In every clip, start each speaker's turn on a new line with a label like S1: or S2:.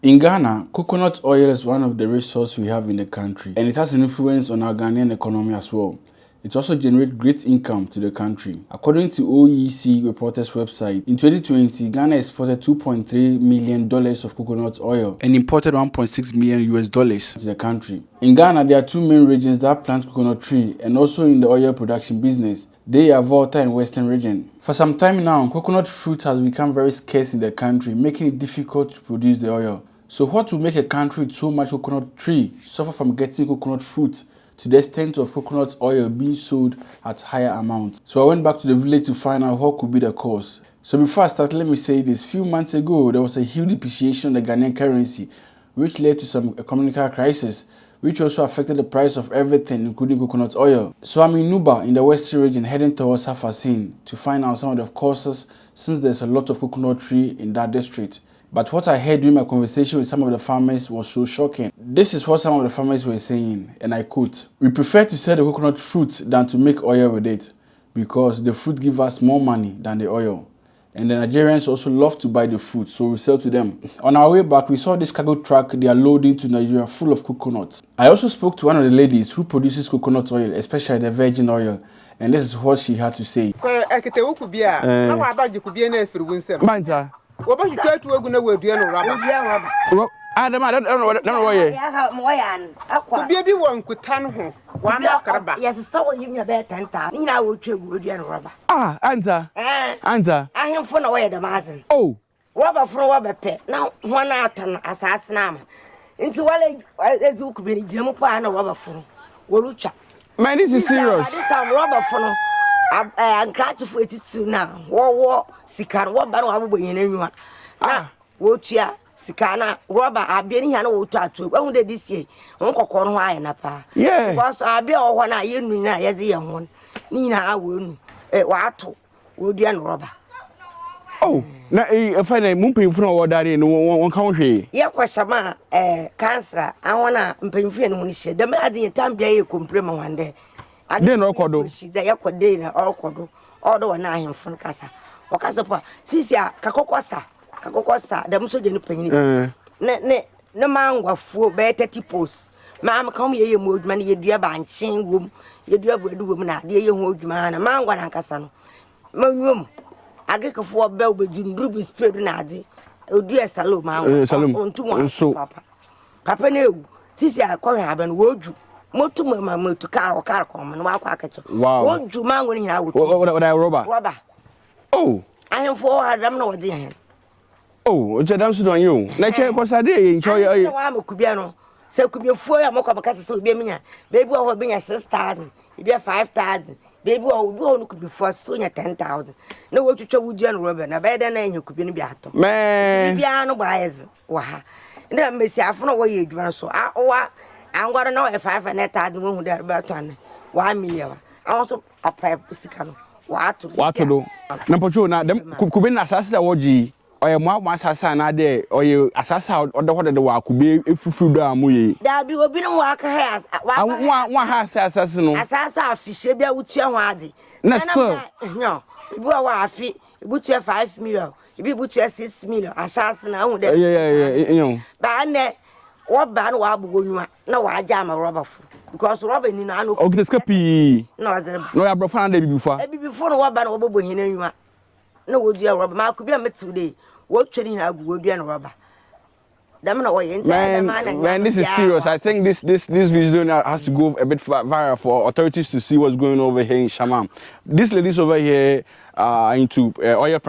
S1: In Ghana, coconut oil is one of the resources we have in the country, and it has an influence on our Ghanaian economy as well. It also generates great income to the country. According to OEC Reporters website, in 2020, Ghana exported $2.3 million of coconut oil and imported $1.6 million to the country. In Ghana, there are two main regions that plant coconut tree and also in the oil production business. They are Volta and Western region. For some time now, coconut fruit has become very scarce in the country, making it difficult to produce the oil. So what will make a country with so much coconut tree suffer from getting coconut fruit to the extent of coconut oil being sold at higher amounts? So I went back to the village to find out what could be the cause. So before I start, let me say this. Few months ago, there was a huge depreciation of the Ghanaian currency, which led to some economic crisis, which also affected the price of everything, including coconut oil. So I'm in Nuba, in the western region, heading towards Hafasin to find out some of the causes, since there's a lot of coconut tree in that district. But what I heard during my conversation with some of the farmers was so shocking. This is what some of the farmers were saying, and I quote, "We prefer to sell the coconut fruit than to make oil with it, because the fruit gives us more money than the oil. And the Nigerians also love to buy the fruit, so we sell to them." On our way back, we saw this cargo truck they are loading to Nigeria full of coconuts. I also spoke to one of the ladies who produces coconut oil, especially the virgin oil, and this is what she had to say.
S2: Adam, I don't know what baby one could turn home. Yes, so you may bet 10,000. I will check wood and rubber. Ah, answer. Answer. I am for away the Martin. Oh, rubber from rubber pet. Now, one out an assassin. Into what as you could be Jim Pan or rubber from Wolucha.
S3: Man, this is serious.
S2: This time, rubber from I'm glad to put it soon now. War, Sikan, what battle I will be in anyone. Ah, watch ya. Sikana rubber abia ni hana wotu atu ehun de this year onko kono ha na pa
S3: yeah
S2: because abia ohwo na ye nu na ye de ye ho ni na awo nu wa ato wodua no rubber.
S3: Oh na fine mumpemfu na wodare no won kan hwe
S2: ye kwashama cancer awona mpemfu no ni hye dem ade tambia ye kompre ma wande
S3: ade no okodo
S2: si da ye kode na okodo odo na ahemfo kasa okasa pa sisi akakokosa kakokosa dem so je ni panyin ne mangwafuo be 30 posts ma kam ye mu oduma ne ye dua banchen wom ye dua buadu wom na de ye ho oduma na mangwa na nkasa no manwom agekafo be obeji ndrubu spread na ade odua salo mangwa ontumo papa na ewu sisi akọhwe aban woju motu ma motu kar kom na wakwa akacho woju mangwa ni na wotu rubber
S3: oh
S2: ahemfo adam na wode hen.
S3: Oh, Jadam Sudan, you. Nature was a day in Choy.
S2: I'm a Cubiano. So could be a 4 year mock because so be me. Baby will be a 6,000. If you 5,000. Baby will could be for soon at 10,000. No what to show with John Robin, a better name you could be beato. Man, piano buyers. Wah. And then Miss Afro, where you do so. I'm going to know if 500,000 won't there about 1 million. Also a pipe sicano. What to do?
S3: Number 2, now, them could be assassin or G. Oye mwa asasa na de oye asasa odo hodo de wa kube efufudo amuye
S2: da bi obi no wa ka ha
S3: wa ha asasa no
S2: asasa afihye bia wutua ho ade
S3: na still
S2: no ibu wa afi ibutua 5 million ibi butua 6 million asasa na hu de
S3: yeah
S2: ba ne wo ba no wa bugonwa na wa aja ma rubber fu because rubber ni na no
S3: o giteska pi
S2: no azere
S3: no ya brofa na de bibifa
S2: bibifu no wo ba no wo bobo hinanwa na wo dua rubber ma ku bia metu de what training I go do and rubber.
S3: Man, this is serious. I think this video has to go a bit viral for authorities to see what's going on over here in Shamam. These ladies over here are into oil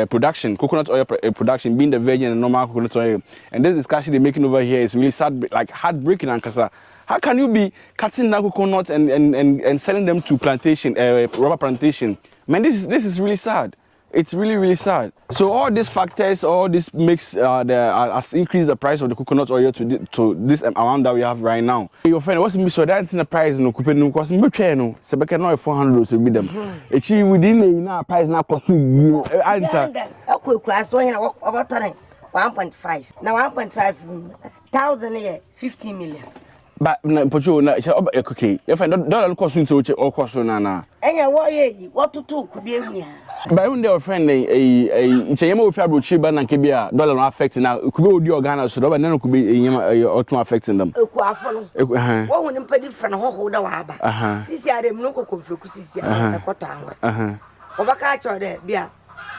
S3: production, coconut oil production, being the virgin and normal coconut oil. And this discussion they're making over here is really sad, like heartbreaking. Ankasa, how can you be cutting down coconuts and selling them to plantation, rubber plantation? Man, this is really sad. It's really sad. So all these factors, all this makes has increased the price of the coconut oil to this amount that we have right now. Your friend, what's so that's in the price no coupon no cost me try no. Se be no 400 so be them. Echi within the price na cost you answer.
S2: Akwa so here about 1.5. Now 1.5 thousand here 15 million.
S3: But na pocho na okay. If I don't cost you to or cost na.
S2: Enya what ye what to could be
S3: But when their friend it's a yellow fabric chip and can be a dollar affecting now. It could be organ so but then could be a affecting them.
S2: What would impede different hold the waba? Sisi are them no confuse sisi a cotton. Overcatch or there, beer.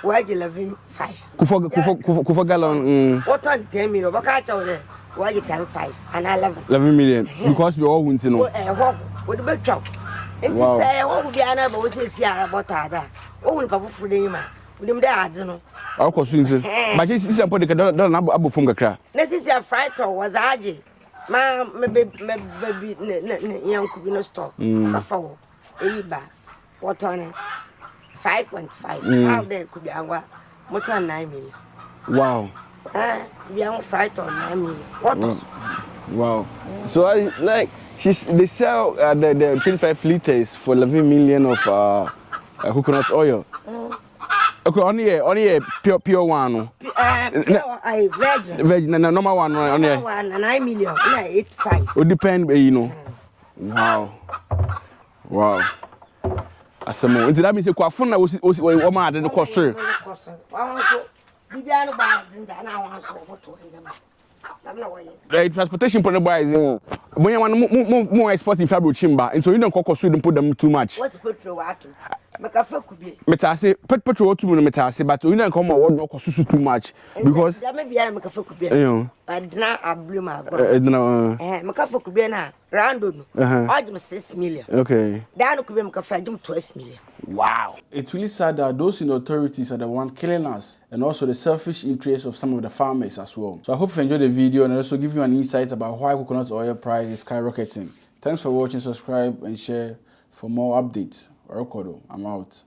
S2: Why 11.5?
S3: Kufa gallon.
S2: What on 10 million? Overcatch or there? Why 10.5 and 11
S3: million? Because we all want to know.
S2: What the big chop? If you say, what would be another voice here about that? Oh, we papa for the man. With him there, I don't know.
S3: I'll call soon. But this is a body that don't have a funga crack.
S2: This is a fright or was Aji. Ma, maybe young could be no store. A foul. What on it? 5.5. How there could be our motor 9 million.
S3: Wow.
S2: Young fright on 9 million. What?
S3: Wow. So I like they sell the 25 liters for 11 million of coconut oil. Okay, only a pure one. Virgin, no normal one. Only
S2: 9 million. 8.5.
S3: It depend, you know. Wow. Asemo. Nti that means you kwafun na o ma ade no koso.
S2: Bibiano ba zinda na wan so foto dem.
S3: The transportation for the boys. When you want more exporting fabric chimba, and so you don't cocoa them put them too much.
S2: What's petrol water? Makafa could be.
S3: Metase, petrol to metase, but you don't come out no cost too much because.
S2: There may be a makafa could be. But now I blame my makafa could be na round. I 6 million.
S3: Okay.
S2: Then could be makafa 12 million.
S3: Wow.
S1: It's really sad that those in authorities are the one killing us and also the selfish interests of some of the farmers as well. So I hope you enjoyed the video and also give you an insight about why coconut oil price is skyrocketing. Thanks for watching, subscribe and share for more updates. I'm out.